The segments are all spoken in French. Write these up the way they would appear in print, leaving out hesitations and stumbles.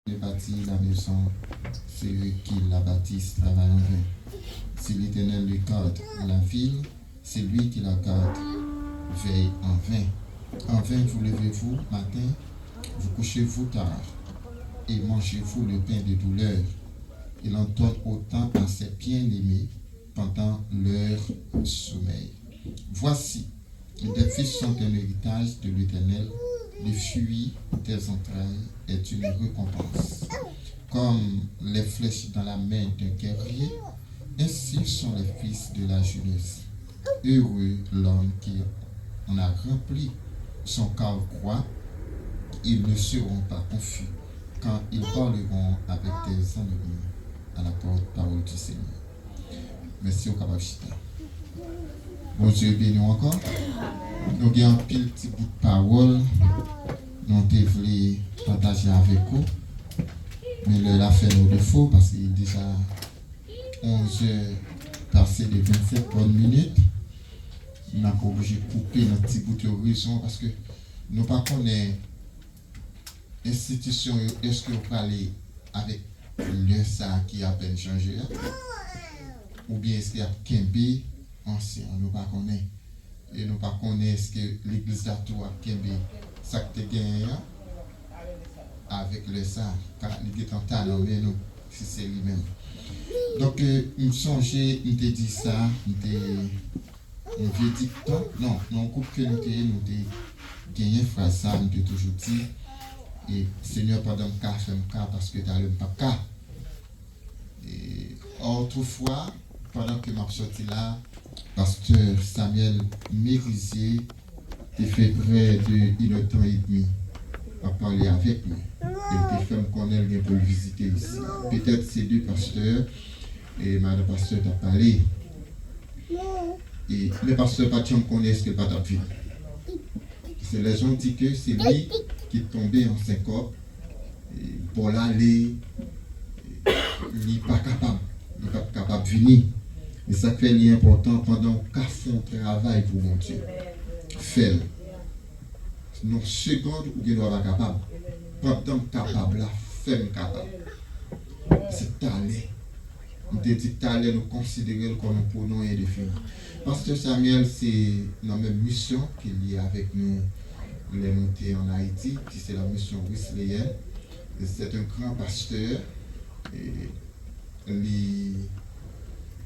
de bâtir la maison, ceux qui la bâtissent travaillent en vain. Si l'Éternel lui garde la ville, c'est lui qui la garde, veille en vain. En vain vous levez-vous matin, vous couchez-vous tard, et mangez-vous le pain de douleur. Il en donne autant à ses bien-aimés pendant leur sommeil. Voici, des fils sont un héritage de l'Éternel, le fruit des entrailles est une récompense. Comme les flèches dans la main d'un guerrier, ainsi sont les fils de la jeunesse. Heureux l'homme qui en a rempli son carquois, ils ne seront pas confus quand ils parleront avec des ennemis à la porte-parole du Seigneur. Merci au Kabachita. Bon Dieu béni encore. Nous avons un petit bout de parole. Nous devons partager avec vous. Mais l'heure a fait nos défauts parce qu'il est déjà 11 heures passées de 27 bonnes minutes. Nous avons obligé de couper notre petit bout de raison parce que nous ne connaissons pas l'institution. Est-ce que vous parlez avec le ça qui a à peine changé ou bien est-ce qu'il y a Kembe ancien, nous ne connaissons pas. Et nous ne connaissons pas est-ce que l'église d'Atou a Kembe ça que tu gagné avec le ça, car il est en talent, mais nous, si c'est lui-même. Donc, il me songeait, il te dit ça, il te dit non, non, coupe que nous avons gagné phrase ça, nous te toujours dit, et Seigneur, pendant que je fais parce que tu n'as pas cas. Et autrefois, pendant que je suis sorti là, pasteur Samuel Mérisier a fait près de temps et demi à parler avec nous. Il a fait me connaître pour le visiter ici. Peut-être ces deux pasteurs et madame pasteur t'a parlé. Et le pasteur pas me connaît ce qu'il pas t'a vu. C'est les gens disent que c'est lui qui est tombé en syncope pour l'aller. Il n'est pas capable. Il n'est pas capable de venir. Et ça fait l'important pendant qu'à fond travail pour mon Dieu. Fais-le. Non, seconde où il doit être capable. Pendant capable, la femme capable. C'est talent. Nous dit talent, nous considérons comme un pronom indéfini. Pasteur Samuel, c'est la même mission qu'il y a avec nous, les montées en Haïti, qui c'est la mission wesleyenne. C'est un grand pasteur. Et il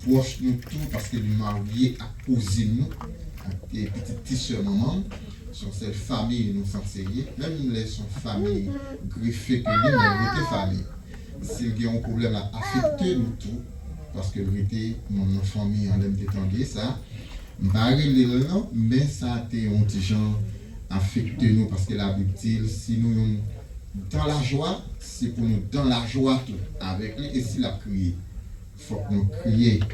proche nous tout parce qu'il est marié à cousine nous, avec des petites sœurs maman. Son seule famille nous s'enseigner, même les son famille greffée que lui, mais était famille. S'il y a un problème à affecter nous tout, parce que était mon famille en l'aime détendre ça, mais ça a été un petit genre affecté nous parce que la Bible dit si nous dans la joie, c'est pour nous dans la joie tout avec lui et s'il a crié, il faut que nous crions.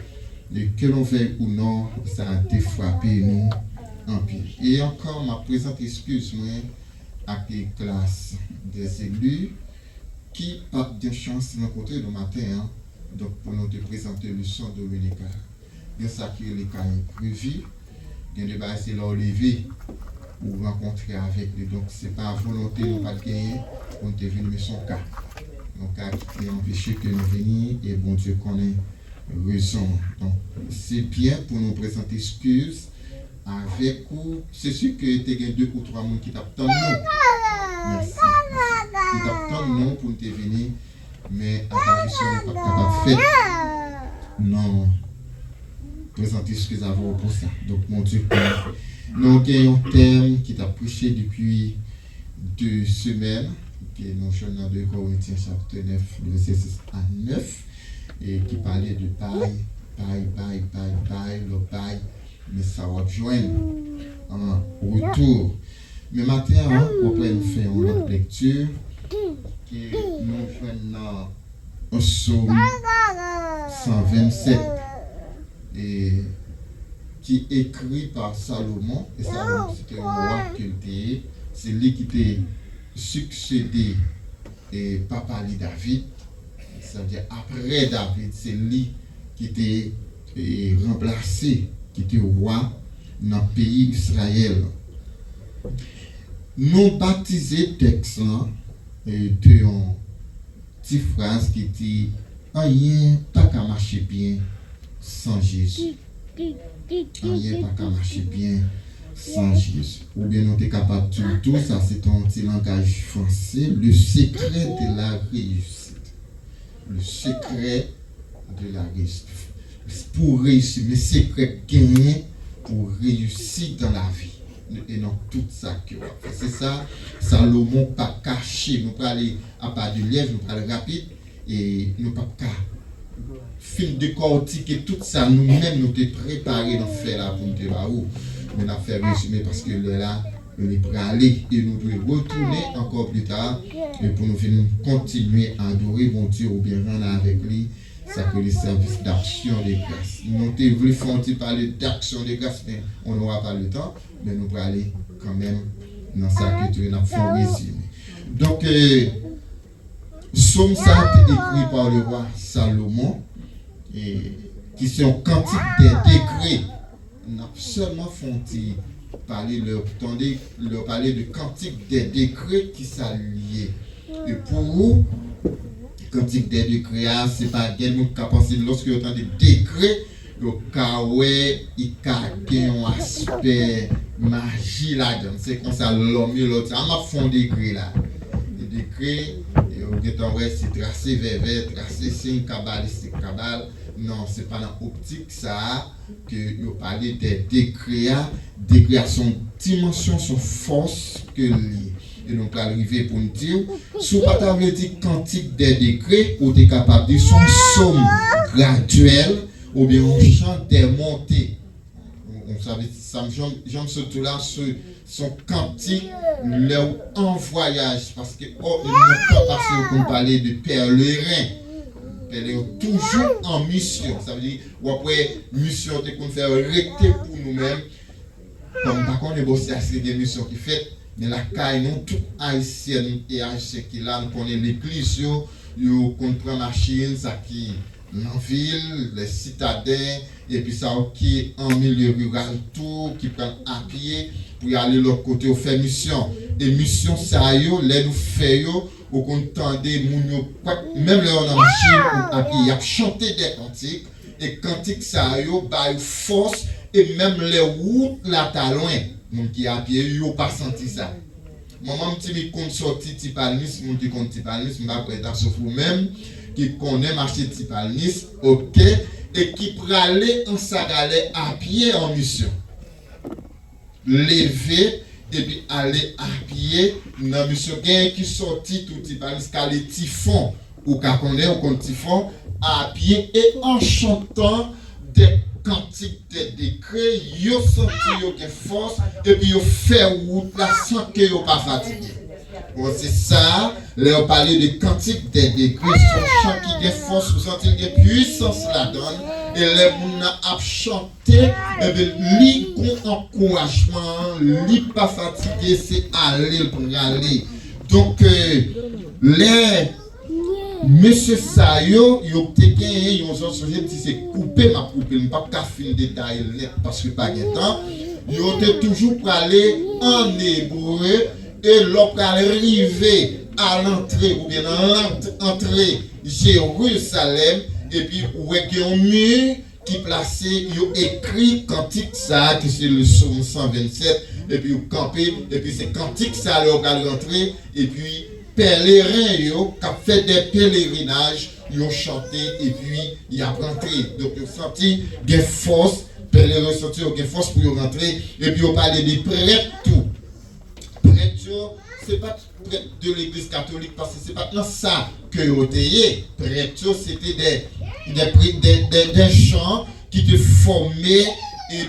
Que l'on veuille ou non, ça a défrappé nous. Et encore, ma présente excuse-moi à des classes des élus qui pas de chance de côté le matin, hein, donc pour nous te présenter le son dominical. Il y a ça qui est les cas prévus, il y a des bases là lever ou rencontrer avec lui. Donc c'est pas volonté de pas gagner, on te venu mais son cas. Donc cas qui est empêché que nous venions et bon Dieu connaît raison. Donc c'est bien pour nous présenter excuse. Avec vous, c'est sûr que tu as 2 ou 3 personnes qui t'attendent nous. Merci. Qui t'attendent nous pour te venir, mais apparition n'est pas capable de faire. Non. Présenter ce que nous avons pour ça. Donc, mon Dieu, nous avons un thème qui t'a prêché depuis 2 semaines, qui est dans le journal de Corinthiens, chapitre 9, verset 6 à 9, et qui parlait de paille, le paille. Mais ça va joindre en retour. Mais maintenant, on peut nous faire une autre lecture qui nous fait dans un psaume 127 et qui est écrit par Salomon. Et Salomon, c'était un roi qu'il était. C'est lui qui était succédé et papa li David. C'est-à-dire après David, c'est lui qui était remplacé. Qui était roi dans le pays d'Israël. Nous baptisés texte de petite phrase qui dit rien pas qu'à marcher bien sans Jésus. Rien pas qu'à marcher bien sans Jésus. Ou bien nous sommes capables de tout ça, c'est un petit langage français, le secret de la réussite. Le secret de la réussite. Pour réussir, le secret gagner pour réussir dans la vie. Et non tout ça que c'est ça, Salomon pas caché. Nous pas aller à pas de lèvres, nous pas aller rapide et nous pas fin de décortiquer tout ça nous-mêmes nous te préparer dans faire là pour nous te où on a fait résumé parce que là on est prêt à aller et nous devons retourner encore plus tard et pour nous venir continuer à adorer mon Dieu ou bien rendre avec lui ça que les services d'action de grâce. Nous te voulu faire parler d'action de grâce mais on n'aura pas le temps mais nous allons aller quand même dans ça que tu as fait résumé. Donc Somme ça a été écrit par le roi Salomon et qui sont cantiques des décrets. On a seulement font parler leur parler de cantiques des décrets qui s'allient. Et pour vous, cantiques des décrets, c'est pas quelqu'un qui a pensé lorsque vous entendez décrets, le kawe, il a un aspect magie là-dedans. C'est comme ça l'homme et l'autre. On m'a fond décret là. Les décrets, c'est tracé vers tracé signe cabalistique cabal. Non, c'est pas dans l'optique ça que vous parlez des décrets. Décrets sont dimension, son force que lié. Et donc arriver pour nous dire, si vous pas avez dit cantique des décrets, vous êtes capable de dire son somme graduelle ou bien on chante des montées. On savait ça j'aime surtout là son cantique leur en voyage parce que oh il ne pas passer qu'on parlait de pèlerin. Pèlerin toujours en mission. Ça veut dire ou après mission de qu'on faire arrêter pour nous-mêmes. Comme par contre les bosses c'est des missions qui fait mais la caille nous tout haïtien et haïtien qui là nous connaît l'église yo comprend machine ça qui en ville, les citadins, et puis ça qui est en milieu rural, tout, qui prennent à pied pour aller de l'autre côté, au fait mission. Et mission, ça y est, les nous faisons, au contendez, même là on a machine, à pied, il a chanté des cantiques, et cantiques, ça y est, bah, force, et même les routes là, t'as loin, mon qui a pied, il n'a pas senti ça. Maman, petit compte sorti, Tipalnis, mon qui compte Tipalnis, m'a prêté à souffrir même. Qui connaît marché Tipalnis, ok, et qui pralait en sagalais à pied en mission. Lever et puis aller à pied dans mission. Quelqu'un qui sortit tout Tipalnis, qui les typhons, ou qui connaît ou compte typhon, à pied et en chantant des cantiques, des décrets, yo senti yo que force, et puis yo fait route là sans que yo pas fatigué. Bon, c'est ça, là on parlait de cantiques des décrets, son chant qui a force, vous sentez des puissance là-dedans, et les gens ont chanté, et bien, li encouragement, li pas fatigué, c'est aller pour aller. Donc, les monsieur Sayo, ils ont été gagnés, ils ont dit c'est coupé, ma coupé, je ne vais pas faire le détail parce que pas de temps. Ils ont été toujours pour aller en hébreu. Et lorsqu'on arrive à l'entrée, ou bien à l'entrée Jérusalem, et puis où est un mur qui placé, il écrit cantique ça, qui c'est le psaume 127, et puis il campé, et puis c'est cantique ça, là, on va rentrer, et puis pèlerins, qui ont fait des pèlerinages, ils ont chanté, et puis ils ont rentré. Donc ils ont senti des forces, pèlerins senti des forces pour rentrer, et puis ils ont parlé des prêtres, tout. Prêtre, c'est pas prêtre de l'église catholique parce que c'est pas dans ça que vous étiez. Prêtre, c'était des gens qui te formaient et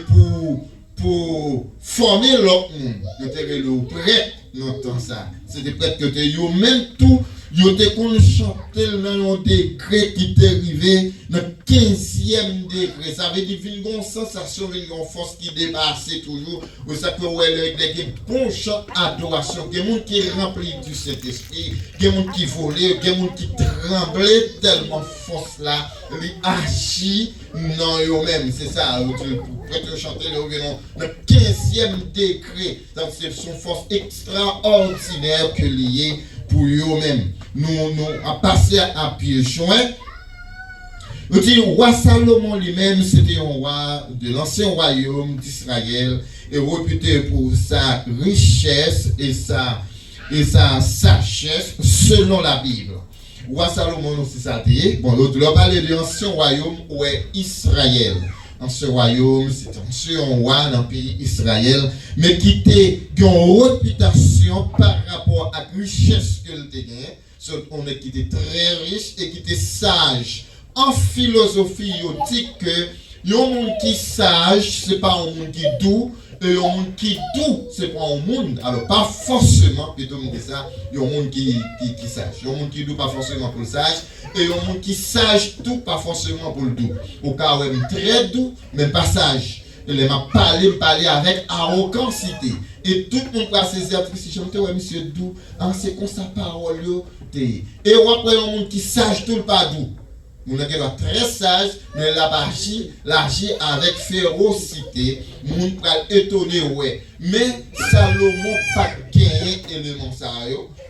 pour former l'autre monde. Vous étiez le prêtre dans ça. C'est des prêtres que tu as même tout. Yo te kon chanter dans un décret qui t'est arrivé dans 15e degré. Ça veut dire une bonne sensation, une bonne force qui dépasse toujours. Vous savez que ouais, les bon chant adoration, il y a des gens qui sont remplis du Saint-Esprit, il y a des gens qui volent, il y a des gens qui tremblent tellement force là, ils agissent dans eux-mêmes. C'est ça, vous pouvez chanter dans 15e degré. C'est une force extraordinaire que liée pour eux-mêmes. Nous a passé à pied joint. Nous dit, roi Salomon lui-même, c'était un roi de l'ancien royaume d'Israël et réputé pour sa richesse et sa sagesse selon la Bible. Roi Salomon aussi ça dit. Bon, l'autre a parlé de l'ancien royaume où est Israël. Ancien royaume, c'est un ancien roi dans le pays Israël, mais qui était une réputation par rapport à la richesse qu'elle était. On est qui était très riche et qui était sage. En philosophie, on dit que un monde qui sage, c'est pas un monde qui doux, et un monde qui doux, c'est pas un monde. Alors, pas forcément, plutôt me dire ça, il y a un monde qui sage. Il y a un monde qui doux, pas forcément pour le sage, et il y a un monde qui sage tout, pas forcément pour le doux. Au cas où il est très doux, mais pas sage. Il m'a parlé avec arrogance. Et tout le monde va saisir, si je me monsieur doux, c'est comme sa parole. Et après, un monde qui sage tout, pas doux. Mon est très sage, mais l'agit avec férocité. Mon pral étonné, ouais. Mais Salomon pas gagné élément ça.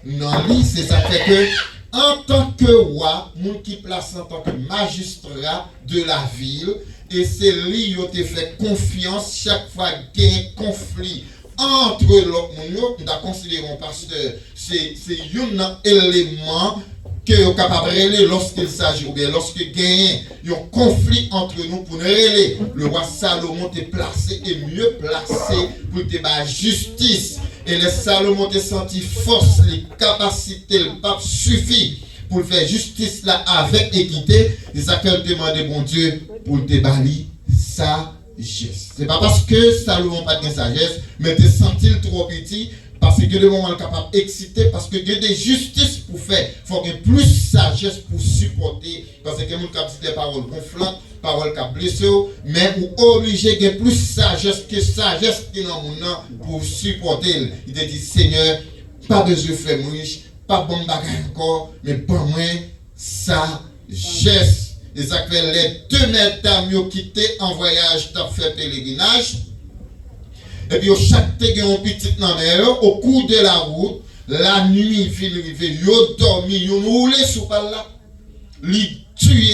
Non, lui, c'est ça fait que, en tant que roi, mon qui place en tant que magistrat de la ville, et c'est lui qui a fait confiance chaque fois qu'il y a un conflit entre l'autre, nous considérons parce que c'est un élément que vous êtes capable de régler lorsqu'il s'agit, ou bien lorsqu'il y a un conflit entre nous pour nous régler. Le roi Salomon est placé et mieux placé pour te faire justice. Et le Salomon a senti force, les capacités, le pape suffit pour faire justice là avec équité. Et ça fait demander bon Dieu pour te bali sagesse. C'est pas parce que Salomon n'a pas de sagesse, mais te senti trop petit. Parce que le moment est capable d'exciter, parce que Dieu a des justices pour faire. Il faut qu'il y ait plus de sagesse pour supporter. Parce que quelqu'un qui a dit des paroles gonflantes, paroles qui ont blessé, mais vous obligé de plus de sagesse que sagesse qui est dans mon nom pour supporter. Il te dit, Seigneur, pas besoin de faire riche, pas bon bagage encore, mais pour moi, sagesse. Et ça fait les 2 mètres qui étaient en voyage, qui ont fait pèlerinage. Et puis, chaque temps, il y a un petit nanère, au cours de la route, la nuit, il fait arriver, il a dormi, il a roulé sur par là, il tue,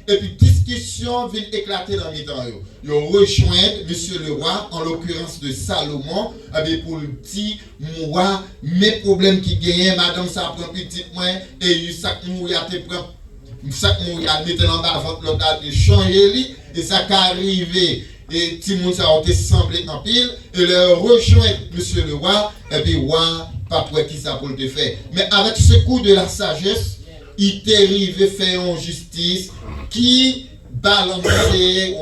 et puis discussion vient éclater dans les temps. Il a rejoint monsieur le roi, en l'occurrence de Salomon, pour le petit, moi, mes problèmes qui gagnent, madame, ça prend petit moins, et il sac mouillard, te prend, sac mouillard, mettez en bas avant l'autre de changer, et ça qui arrivé. Et Timon ça a été semblé en pile et le rejoint monsieur le roi et puis roi pas pour qui ça pour le faire mais avec ce coup de la sagesse il est arrivé faire une justice qui balançait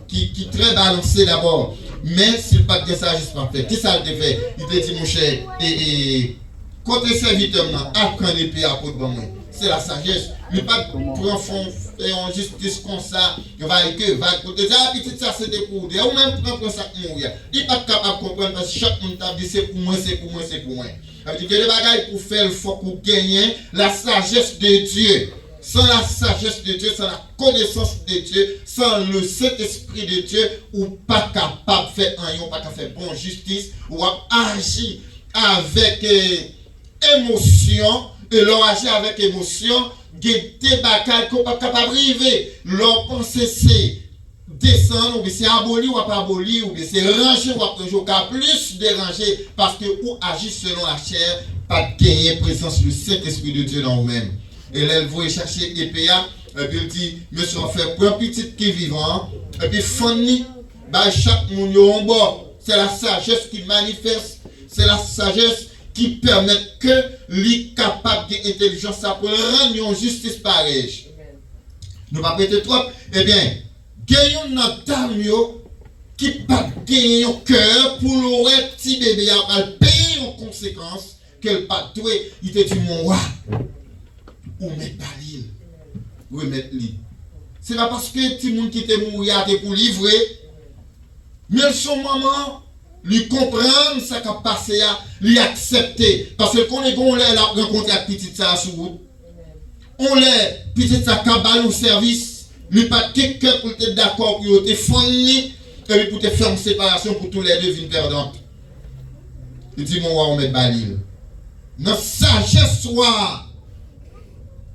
qui très balancé d'abord mais s'il pas de sagesse pas fait qui ça le fait il te dit mon cher et côté serviteur là apprendre épée à côté de moi c'est la sagesse. Ne pas prendre en justice comme ça, il va écouter. Ah, petit ça c'est pour dire. Ou même prendre ça pour mourir. Il n'est pas capable de comprendre parce que chaque monde t'a dit c'est pour moi, c'est pour moi, c'est pour moi. Ça veut dire que les bagailles pour faire, il faut pour gagner la sagesse de Dieu. Sans la sagesse de Dieu, sans la connaissance de Dieu, sans le Saint-Esprit de Dieu, ou pas capable de faire un, ou pas capable de faire bonne justice, ou agir avec émotion. Et leur agir avec émotion, des bagailles qu'on n'est pas capable de arriver. Leur pensée c'est descendre, ou bien c'est abolir ou pas abolir, ou bien c'est ranger ou pas ranger, ou plus déranger, parce que ou agir selon la chair, pas gagner présence du Saint-Esprit de Dieu dans vous-même. Et là, elle va chercher EPA, et puis elle dit, monsieur, on fait pour un petit qui est vivant, et puis Fanny, bah, chaque monde en bas, c'est la sagesse qui manifeste, c'est la sagesse qui permettent que les capables d'intelligence pour rendre une justice pareille. Nous ne pas prêter trop. Eh bien, gagnons notre dame qui pas gagner un cœur pour le petit bébé à payer en conséquence qu'elle pas doué. Il te dit mon roi, ou mettre pas l'île, remettre l'île. C'est pas parce que tout le monde qui était mort pour livrer, mais son maman. Lui comprendre ce qui a passé, lui accepter. Parce que quand on l'a rencontré avec petite ça sur route, on l'a petite ça cabane au service, lui pas quelqu'un pour être d'accord pour te fournir et pour te faire une séparation pour tous les deux vignes perdantes. Il dit mon roi on met balil. Dans sagesse soit,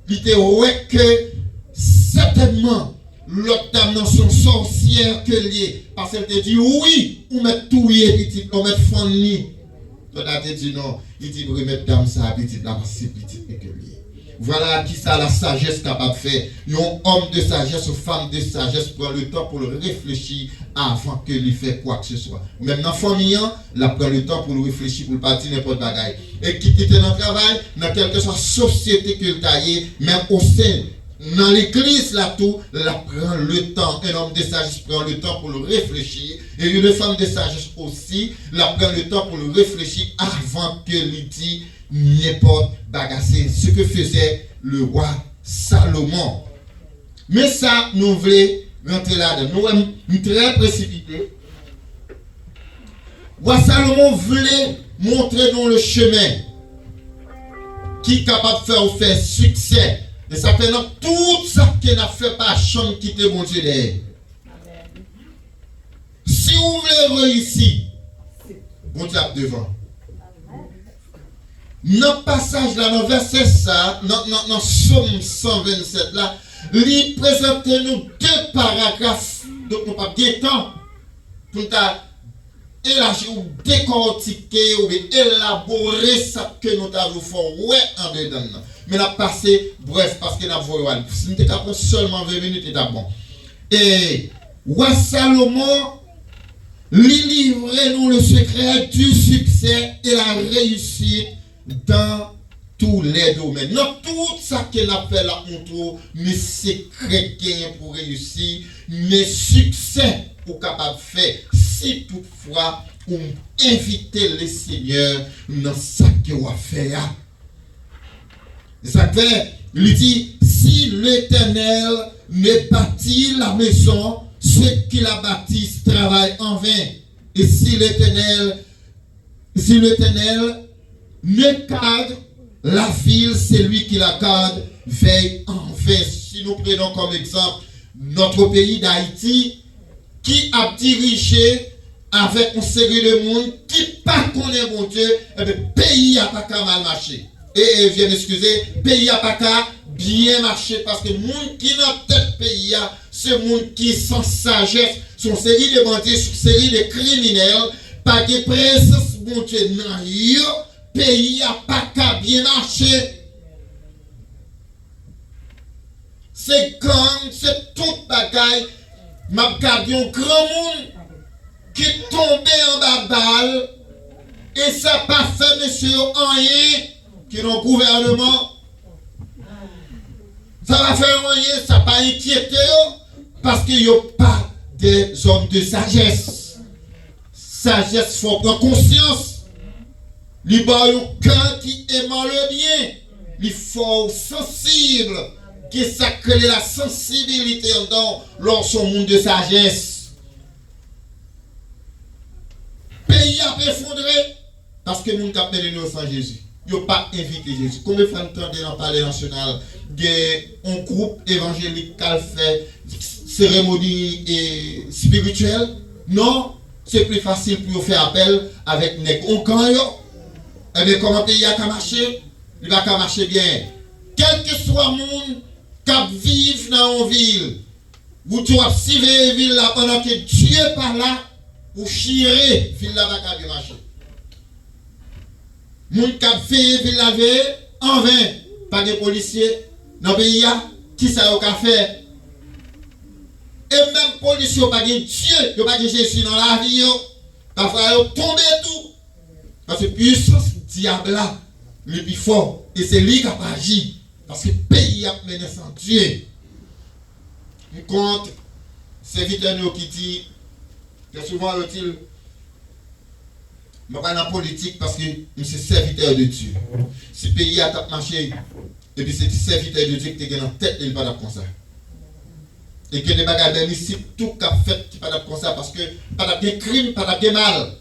il était ouais que certainement l'autre dame dans son sorcière que lié. Parce qu'elle te dit oui, ou mettre tout petit, ou mettre fond. Toi, tu as dit non, il dit remettre dame ça petit, là, c'est petit et que lié. Voilà qui ça la sagesse capable de faire. Un homme de sagesse ou femme de sagesse prend le temps pour le réfléchir avant que lui fait quoi que ce soit. Même dans la famille, il prend le temps pour le réfléchir, pour le partir n'importe bagaille. Et qui était dans le travail, dans quelque soit société que le taillé, même au sein, dans l'église là tout, il prend le temps. Un homme de sagesse prend le temps pour le réfléchir. Et une femme de sagesse aussi, il prend le temps pour le réfléchir avant que lui dise n'importe bagassé, ce que faisait le roi Salomon. Mais ça, nous voulons rentrer là-dedans. Nous sommes très précipités. Roi Salomon voulait montrer dans le chemin qui est capable de faire succès. Et ça fait dans tout ça qu'il n'a fait pas chambre quitter mon Dieu derrière. Si vous voulez réussir, bon Dieu devant. Dans le passage là, dans le verset ça, dans Somme 127 là, il présente nous deux paragraphes, donc nous n'avons pas de temps pour élargir ou décortiquer ou élaborer ça que nous avons fait ouais en dedans. Mais nous avons passé bref parce que nous avons vu. Si nous avons seulement 20 minutes, c'est bon. Et roi Salomon lui livre nous le secret du succès et la réussite dans tous les domaines. Dans tout ça qu'il a fait là, on trouve mes secrets pour réussir, mes succès pour capable de faire. Si toutefois, on inviter les seigneurs dans ça qu'on va faire. Ça fait, il dit, si l'Éternel ne bâtit la maison, ceux qui la bâtissent travaillent en vain. Et si l'Éternel ne cadre la ville, c'est lui qui la cadre, veille en vain. Si nous prenons comme exemple notre pays d'Haïti, qui a dirigé avec une série de monde qui pas connaît mon Dieu, et bien, pays n'a pas qu'à mal marcher. Et viens m'excuser, pays n'a pas qu'à bien marcher parce que les gens qui dans tête pays, c'est les gens qui sont sagesse, sont série de bandits, série de criminels, pas de présence mon Dieu dans le pays n'a pas qu'à bien marcher. C'est gang, c'est toute bagaille. M'a gardé un grand monde qui est tombé en bas balle et ça pas fait monsieur rien qui est dans le gouvernement. Ça va faire rien, ça pas inquiété parce qu'il n'y a pas des hommes de sagesse. Sagesse, il faut prendre conscience. Il y a un cœur qui aime le bien. Il faut sensible. Qui ça crée la sensibilité dans son monde de sagesse. Pays a effondré parce que nous avons appelé sans Jésus. Ils n'ont pas invité Jésus. Combien de fois nous entendons dans le palais national, il y a un groupe évangélique qui a fait cérémonie spirituelle? Non, c'est plus facile pour faire appel avec les gens. Et bien, comment le pays a marché? Il va marcher bien. Quel que soit le monde, qui vivent dans une ville, vous doivez suivre la ville là pendant que Dieu est par là, vous chirez, ville là va bien marcher. Moun qui fait ville là en vain, pas de policiers dans le pays, qui ça a fait? Et même policiers, pas de Dieu, pas de Jésus dans la vie, parfois ils tombent tout. Parce que puissance diable là, le plus fort, et c'est lui qui a agi. Parce que le pays a mené sans Dieu. On compte, c'est Vitanio qui dit, que souvent il ne pas dans la politique parce que c'est serviteur de Dieu. Si le pays a marché, et puis c'est serviteur de Dieu qui est dans la tête, il ne va pas comme ça. Et que les bagages ici, tout qu'a fait qui pas comme ça parce que pas de crime, pas de mal.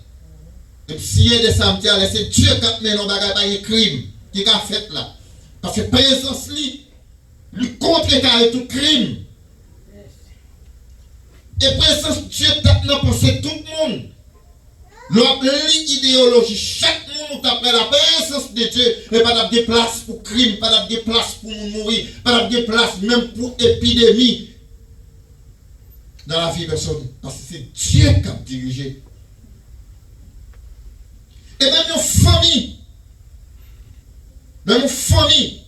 Et puis si il y a des samedis, c'est Dieu qui a mené dans bagages, pas de crime qui a fait là. Parce que présence lui contrecarre tout crime. Et présence Dieu t'a pensé tout le monde. L'idéologie, chaque monde après la présence de Dieu, mais pas de place pour crime, pas de place pour mourir, pas de place même pour épidémie dans la vie de personne. Parce que c'est Dieu qui a dirigé. Et même une famille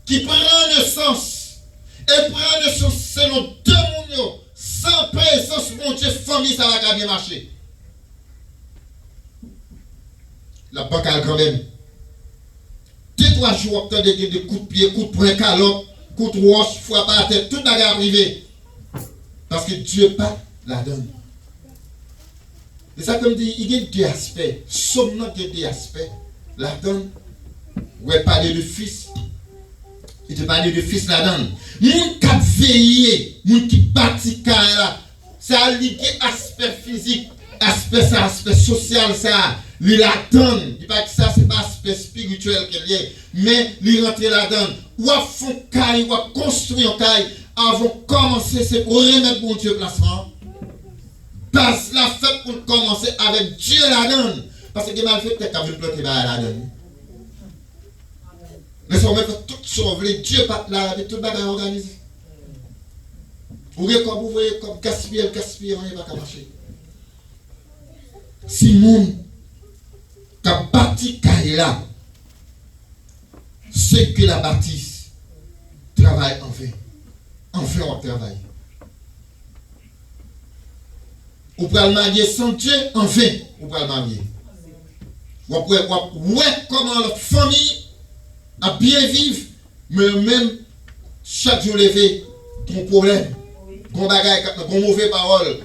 qui prend naissance, et prend naissance selon deux mondes, sans présence, mon Dieu, famille, ça va bien marcher. La banque a quand même. 2-3 jours, tu as des coups de pied, coups de poing, calotte, coups de roche, fois par la tête, tout va arriver. Parce que Dieu pas la donne. Et ça, comme dit, il y a deux aspects. Somme il y a deux aspects. La donne, ouais, parler de fils. Il te parle de fils la donne. Moun qui veillé, moun qui bâtit là, ça a lié aspect physique, aspect social, ça. Il la donne. Il pas que ça, c'est pas aspect spirituel qu'il y a. Mais il rentre la donne. Ou à fond caille, ou à construire un caille. Avant de commencer, c'est pour remettre mon Dieu placement. Parce que la fête pour commencer avec Dieu la donne. Parce que mal fait, peut-être qu'à vous planter la donne. Mais ça va faire tout sauver. Dieu pas là avec tout le bagage organisé. Vous voyez comme gaspiller, on n'est pas qu'à marcher. Si moun qui a bâti là, c'est que la bâtisse travaille enfin. Enfin, on travaille. Ou pour le marier sans Dieu, enfin, ou pour le marier. Ou comment la famille a bien vivre, mais même chaque jour levé, ton problème, ton bagage, ton mauvais parole,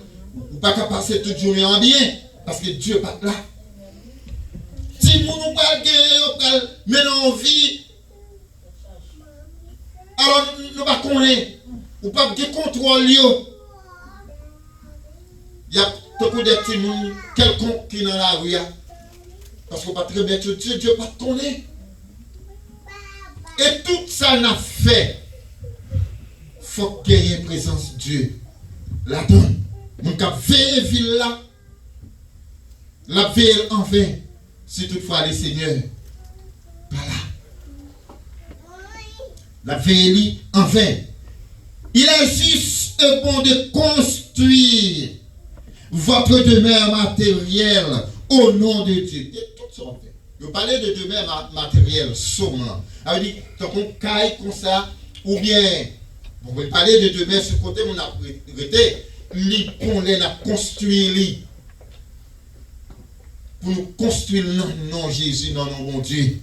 ou pas qu'à passer toute journée en bien, parce que Dieu n'est pas là. Si nous ne pas mener en vie, alors nous ne pas connaître, ou pas de contrôle. Il y a beaucoup de petits gens, quelqu'un qui est dans la rue, parce qu'on ne pas très bien Dieu, Dieu pas connaître. Et tout ça n'a fait, il faut qu'il y ait une présence de Dieu. La donne. Mon cap veille ville là, la veille en vain, si toutefois les seigneurs, pas là. La veille en vain. Il est juste bon de construire votre demeure matérielle au nom de Dieu. Et tout ça en fait. Vous parlez de demeure matérielle, somme là. Ça veut dire, quand on caille comme ça, ou bien, vous parlez de demeure, ce côté, on a arrêté, qu'on a construit, pour nous construire non Jésus, non mon Dieu.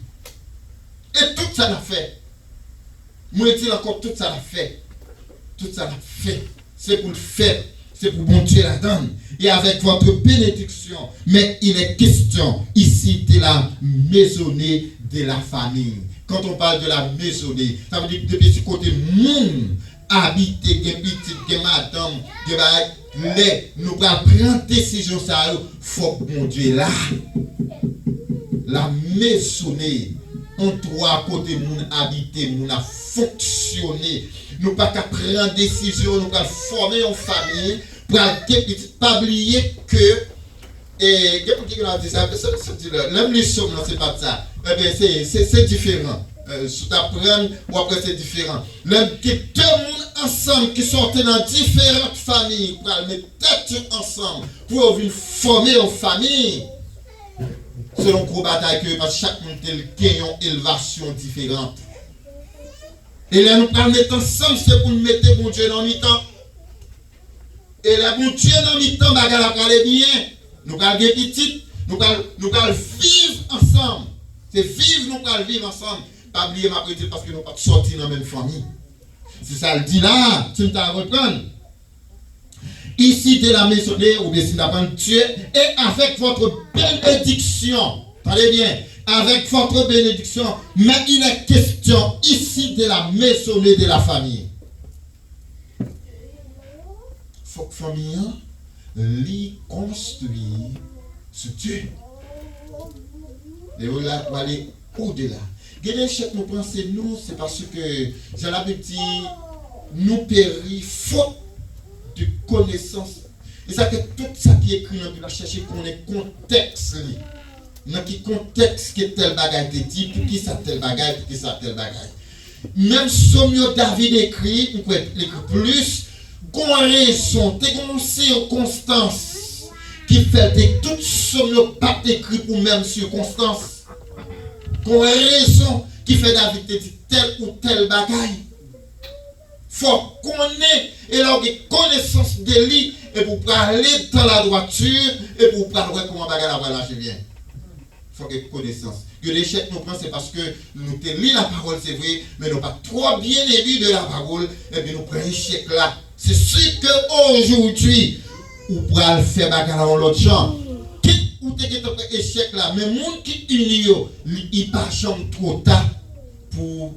Et tout ça l'a fait. Moi, je dis encore, tout ça l'a fait. Tout ça l'a fait. C'est pour le faire. C'est pour bon Dieu la donne. Et avec votre bénédiction. Mais il est question ici de la maisonnée de la famille. Quand on parle de la maisonnée, ça veut dire que depuis ce côté, monde habité, des petites, des madames, des bagues, nous allons prendre décision, ça, il faut que mon Dieu là. La maisonnée. On doit côté moun habiter, moun a fonctionner. Nous pas qu'à prendre décision, nous pas former une famille pour pas oublier que et l'homme les sommes c'est pas ça. Eh bien c'est différent. Sous t'apprendre ou après c'est différent. L'homme qui deux monde ensemble qui sortent dans différentes familles pour mettre tête ensemble pour venir former une famille. Selon gros bataille que parce que chaque monde a une élevation différente. Et là nous allons mettre ensemble, c'est pour nous mettre mon Dieu dans le temps. Et là mon Dieu dans le temps, bagarre va aller bien. Nous allons être petits, nous allons vivre ensemble. C'est vivre, nous allons vivre ensemble. Pas oublier ma petite parce que nous ne sommes pas sortis dans la même famille. C'est ça le dit là, tu me reprendre. Ici de la maisonnée, ou bien si d'apprendre Dieu, et avec votre bénédiction, attendez bien, avec votre bénédiction, mais il est question ici de la maisonnée de la famille. Il faut que la famille l'y construire sur Dieu. Et voilà, pour aller au-delà. Gardez chaque nous pensez nous, c'est parce que j'ai l'habitude, nous périt faute de connaissance. Et ça que tout ça qui est écrit dans la Bible, chercher qu'on ait contexte. dans quel contexte que tel bagage te dit, pour qui ça tel bagage, pour qui ça tel bagage. Même Sommio David écrit, on peut écrire plus, qu'on raison, t'es une circonstance qui fait que toute Sommio pas écrit pour même circonstance. Qu'on raison qui fait David te dit tel ou tel bagage. Faut connaître et là connaissance de lui et pour parler dans la droiture et pour parler comment bagage la voilà je viens. Faut que connaissance. Que l'échec nous prend c'est parce que nous te lit la parole c'est vrai mais nous pas trop bien élu de la parole et bien nous prenons échec là. C'est sûr que aujourd'hui ou pour faire bagage dans l'autre champ. Quitte ou te que échec là mais monde qui uni il pas chambre trop tard pour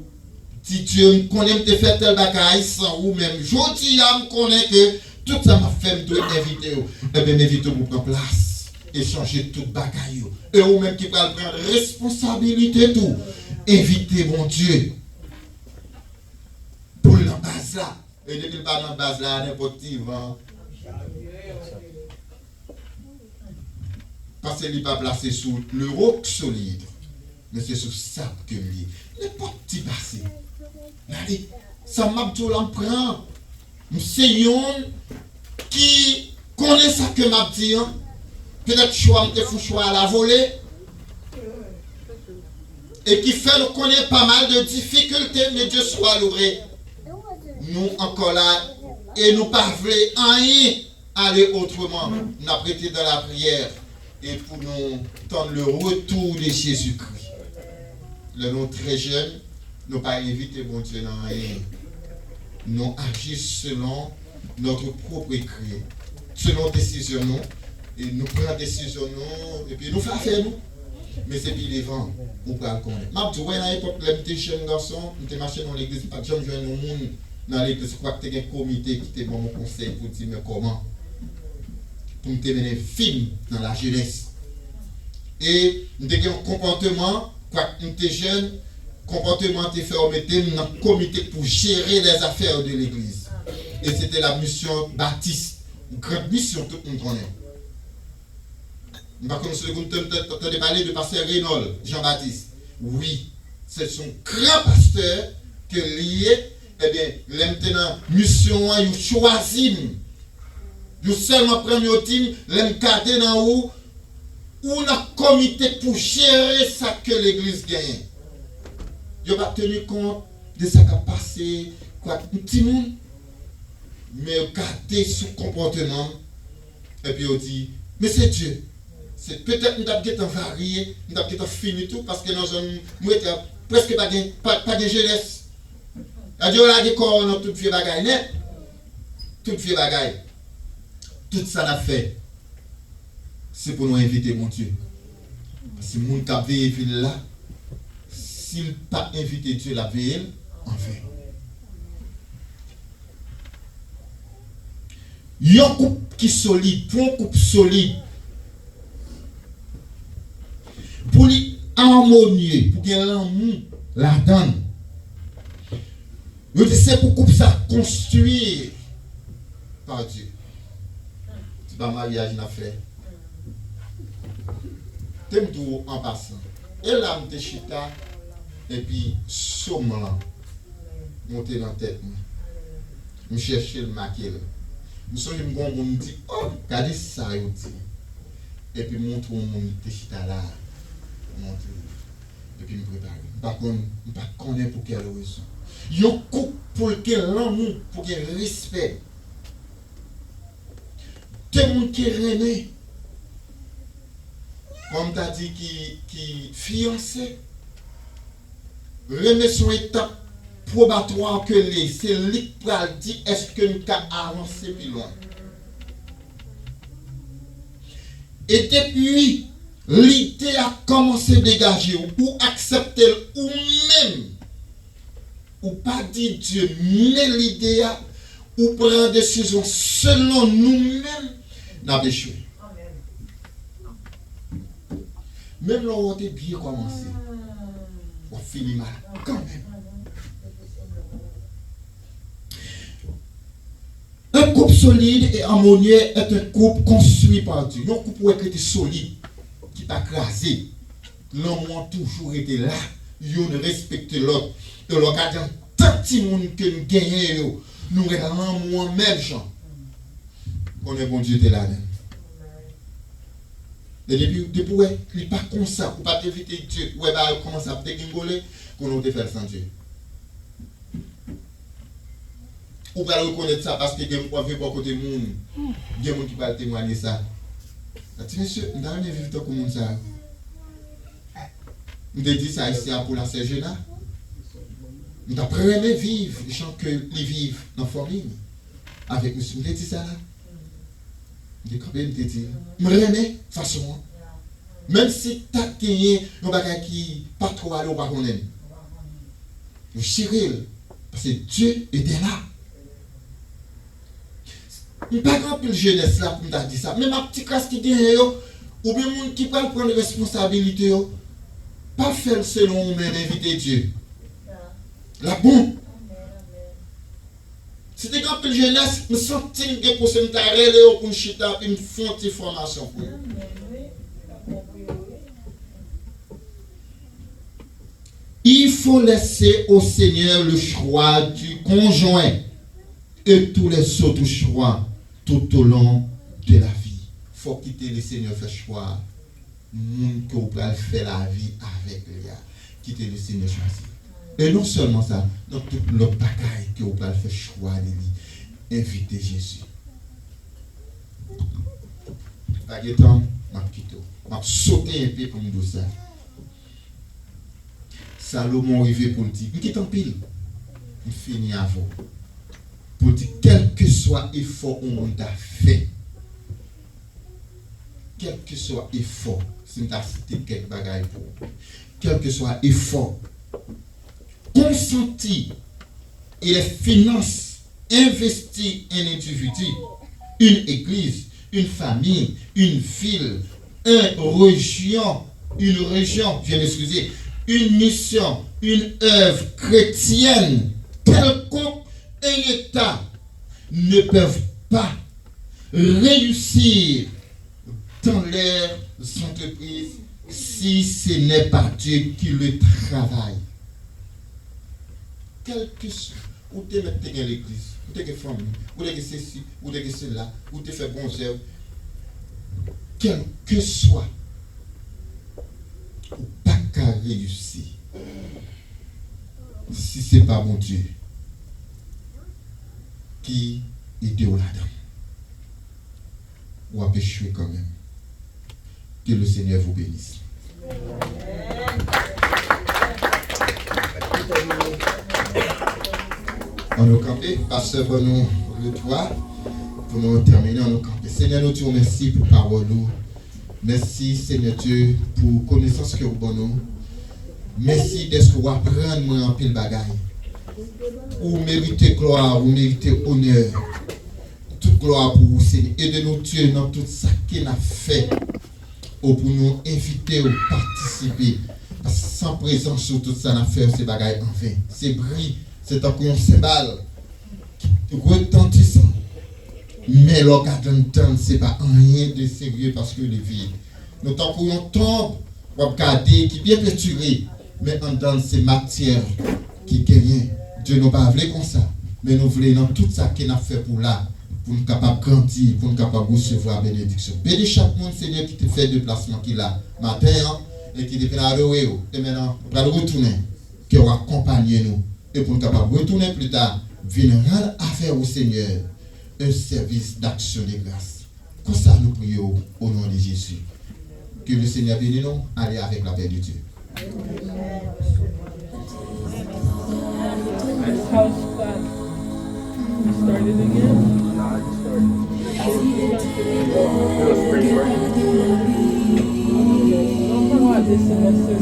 si Dieu me connaît te faire tel bagaille sans ou même jodi me connaît que tout ça m'a fait me inviter et bien m'inviter pour prendre place et changer tout bagaille et ou même qui va prendre responsabilité tout inviter mon Dieu pour la base là et depuis pas dans base là n'importe qui va parce qu'il n'est pas placé sous le roc solide mais c'est sous sable que lui n'importe qui passé. Allez, ça m'a dit l'emprunt. C'est un qui connaît ça que m'a dit. Peut-être choix me fou choix à la volée. Et qui fait nous connaître pas mal de difficultés, mais Dieu soit loué. Nous encore là, et nous pas voulons rien aller autrement. Nous avons prêté dans la prière et pour nous tendre le retour de Jésus-Christ. Le nom très jeune, nous pas éviter bon Dieu dans rien. Nous agissons selon notre propre écrit, selon décision nous, et nous prenons décision nous, et puis nous faisons affaire nous. Mais c'est puis les vents, on peut le connaître. Je dis, ouais, à l'époque, quand j'étais jeune garçon, j'étais marché dans l'église, pas de gens joindre au monde dans l'église, je crois que tu as un comité qui te donne mon conseil pour dire, mais comment? Pour me mener film dans la jeunesse. Et nous avons un comportement, quand nous étions jeunes, comportement te fait remettre dans un comité pour gérer les affaires de l'église. Et c'était la mission Baptiste, une grande mission, tout le monde connaît. Par contre, vous entendez parler de pasteur Reynold, Jean-Baptiste. Oui, c'est son grand pasteur que lié, eh bien, maintenant, mission, il choisit. Il seulement premier team, l'encadré dans où on a comité pour gérer ça que l'église gagne. Il n'a pas tenu compte de ce qui a passé, quoi, un petit monde, mais garder son comportement, et puis on dit, mais c'est Dieu. C'est peut-être que nous avons varié, nous avons fini tout, parce que nous avons presque pas de jeunesse. Dieu a dit qu'on a toute vie bagaille net, toute vie bagaille. Tout ça l'a fait. C'est pour nous inviter mon Dieu. Parce que mon cap veille là, s'il n'a pas invité Dieu la veille, en fait. Il y a un couple qui est solide, pour un couple solide, pour lui harmonieux, pour qu'il y ait l'amour, la donne. C'est pour couple ça construire par Dieu. C'est pas mariage n'a fait. T'aimes tout en passant. Et là, je suis chita, et puis, somme là, monter dans la tête. Je cherche le maquille. Je suis me dit, oh, regardez ça, et puis montre mon chita là. Et puis me préparer. Par contre, je ne connais pas pour quelle raison. Il y a un couple pour lequel l'amour, pour qu'il y ait respect. Tout le monde qui est rené. Comme tu as dit, qui fiancé. Remet son étape probatoire que c'est lui qui va dire est-ce que nous avons avancé plus loin. Et depuis, l'idée a commencé à dégager ou accepter ou même ou pas dire Dieu mais l'idée a ou prendre décision selon nous-mêmes n'a échoué. Même là où on a bien commencé on finit mal quand même. Un couple solide et harmonieux est un couple construit par Dieu. Un couple qui est solide, qui n'est pas crasé, L'homme a toujours été là. Ils ont respecté l'autre. Et le gardien, tant de monde que nous gagnons, nous regardons en même champ. On est bon Dieu de là. Et depuis, ouais, il n'est pas comme ça. Pour ne pas éviter Dieu. Ouais, bah, comment ça peut dégringoler qu'on a fait sans Dieu. Ou pas reconnaître ça parce que il y a un peu de côté monde. Il y a des gens qui peuvent témoigner ça. Monsieur, nous avons vivre comme monde ça. Nous avons dit ça ici pour la Sergena. Nous avons aimé vivre les gens que ils vivent dans la famille. Avec nous, nous avons dit ça là. Nous avons dit, nous avons aimé façon. Même si tu as gagné un bagage qui pas trop aller au baronne. Nous chiril. Parce que Dieu était là. Je ne pas grand peu de jeunesse là pour me dire ça. Mais ma petite classe qui gagne, ou bien les gens qui peuvent prendre responsabilité, pas faire selon mais inviter Dieu. La bon. Si tu grand peu de jeunesse, je sens que pour se me pour me chita et me faire une formation pour eux. Il faut laisser au Seigneur le choix du conjoint et tous les autres choix tout au long de la vie. Il faut quitter le Seigneur faire choix. Monde que vous pouvez faire la vie avec lui. Quitter le Seigneur choisir. Et non seulement ça, dans tout le bagaille que vous pouvez faire choix de lui. Invitez Jésus. Par exemple, je vais sauter un peu pour me dire ça. Salomon arrivé pour le dire, il quitte en pile. Il finit avant. Pour dire, quel que soit l'effort qu'on a fait, quel que soit l'effort, si on a cité quelques bagailles pour, quel que soit l'effort, consenti et les finances investies en individu, une église, une famille, une ville, une région, je m'excuser, une mission, une œuvre chrétienne, quelconque un État ne peuvent pas réussir dans leurs entreprises si ce n'est pas Dieu qui le travaille. Quel que soit, ou tu es dans l'église, ou tu es famille, ou tu es ceci, ou tu es cela, ou tu fais bon œuvre, quel que soit, ou pas qu'à réussir si ce n'est pas mon Dieu qui est là-dedans. Ou à échouer quand même. Que le Seigneur vous bénisse. On nous camper, pasteur, pour nous le toit, pour nous terminer, on nous camper. Seigneur, nous te remercions pour parole. Merci, Seigneur Dieu, pour connaissance que vous donnez. Merci de ce que vous apprenez moi en pile bagaille. Vous méritez gloire, vous méritez honneur. Toute gloire pour vous, Seigneur. Aidez-nous, Dieu, dans tout ça qu'il a fait. Ou pour nous inviter ou participer. Parce que sans présence sur tout ça, on a fait ces bagailles en vain. C'est bris, c'est encore un cymbale retentissant. Mais l'occasion ce n'est pas rien de sérieux parce que le vide. Nous tant qu'on tombe, on va regarder qui est bien perturbé. Mais en dans ces matières qui gagnent. Dieu nous pas voulu comme ça. Mais nous voulons dans tout ça qu'il a fait pour là. Pour nous capables de grandir, pour nous capables de recevoir la bénédiction. Bénis chaque monde, Seigneur, qui te fait le déplacement qu'il a matin et qui te fait la rue. Et maintenant, on va retourner, qui va accompagner nous. Et pour nous capables de retourner plus tard, venir rendre affaire au Seigneur un service d'action de grâce. Comme ça, nous prions au nom de Jésus. Que le Seigneur bénisse nous, allez avec la paix de Dieu. Started again? No, I just started. It was spring break. Don't come out this semester.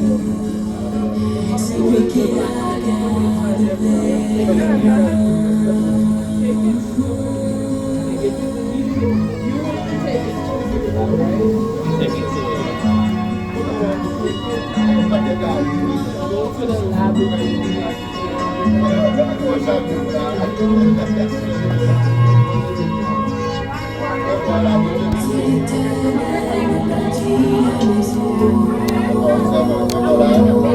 Go to the library. Voilà. Baba,